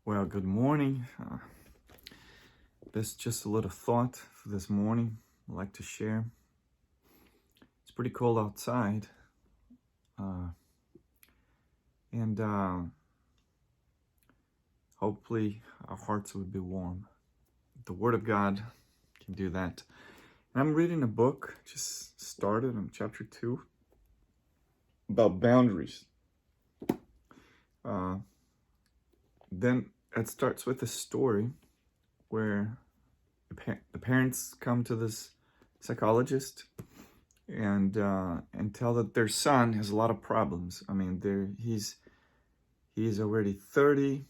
Well, good morning. This just a little thought for this morning I'd like to share. It's pretty cold outside, and hopefully our hearts will be warm. The Word of God can do that. And I'm reading a book, just started on chapter 2, about boundaries. Then it starts with a story where the parents come to this psychologist and tell that their son has a lot of problems. I mean, he's already 30.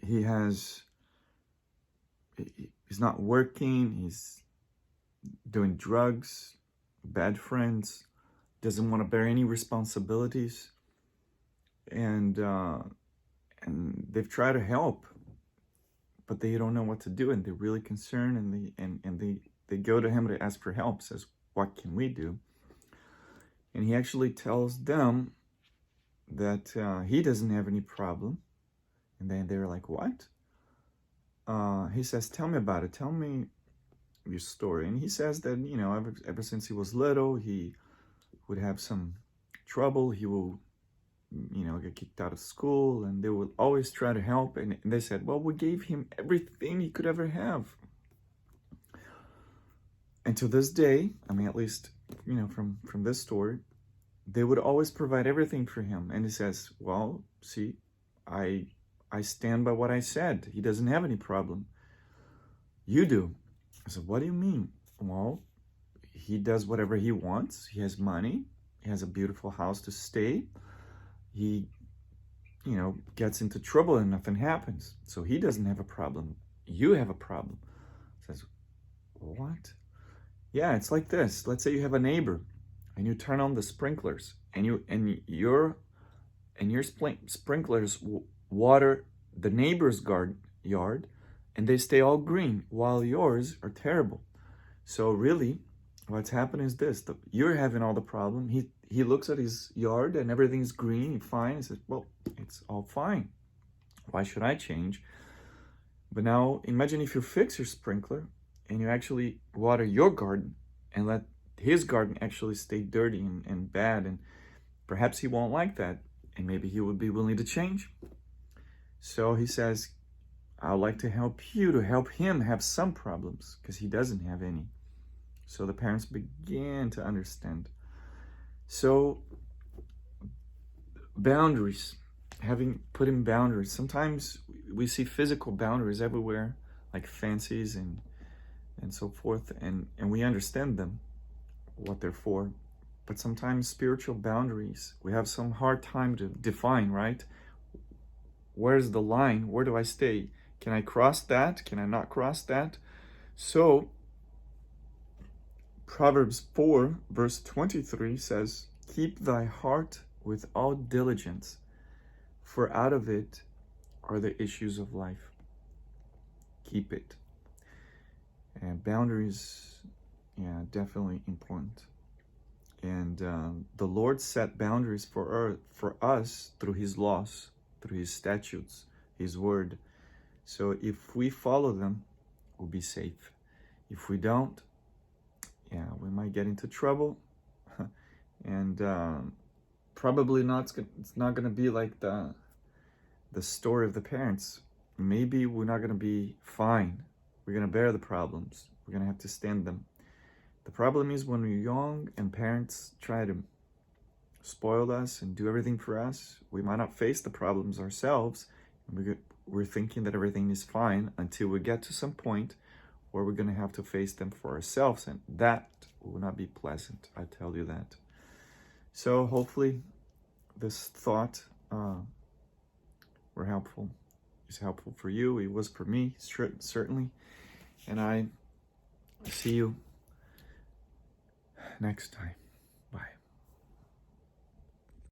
He's not working. He's doing drugs, bad friends, doesn't want to bear any responsibilities, and they've tried to help, but they don't know what to do, and they're really concerned, and they go to him to ask for help. Says, "What can we do?" And he actually tells them that he doesn't have any problem. And then they're like, "What?" He says, "Tell me about it. Tell me your story." And he says that, ever since he was little, he would have some trouble. He will, get kicked out of school, and they would always try to help. And they said, "Well, we gave him everything he could ever have." And to this day, at least, from this story, they would always provide everything for him. And he says, "Well, see, I stand by what I said. He doesn't have any problem. You do." I said, "What do you mean?" "Well, he does whatever he wants. He has money. He has a beautiful house to stay. He, gets into trouble and nothing happens. So he doesn't have a problem. You have a problem." I says, "What?" "Yeah, it's like this. Let's say you have a neighbor and you turn on the sprinklers and your sprinklers water the neighbor's yard, and they stay all green while yours are terrible. So really what's happening is this: you're having all the problem. He looks at his yard and everything's green and fine. He says, "Well, it's all fine. Why should I change?" But now imagine if you fix your sprinkler and you actually water your garden and let his garden actually stay dirty and bad, and perhaps he won't like that, and maybe he would be willing to change. So he says, "I'd like to help you to help him have some problems because he doesn't have any." So the parents began to understand. So boundaries, putting boundaries. Sometimes we see physical boundaries everywhere, like fences and so forth, and we understand them, what they're for. But sometimes spiritual boundaries, we have some hard time to define, right? Where's the line? Where do I stay? Can I cross that? Can I not cross that? So Proverbs 4 verse 23 says, "Keep thy heart with all diligence, for out of it are the issues of life." Keep it. And boundaries, definitely important. And the Lord set boundaries for us through his laws, through his statutes, his word. So if we follow them, we'll be safe. If we don't, we might get into trouble. And probably not. It's not going to be like the story of the parents. Maybe we're not going to be fine. We're going to bear the problems. We're going to have to stand them. The problem is when we're young and parents try to spoil us and do everything for us, we might not face the problems ourselves. And we're thinking that everything is fine until we get to some point where we're going to have to face them for ourselves. And that will not be pleasant, I tell you that. So hopefully this thought is helpful for you. It was for me, certainly. And I see you next time.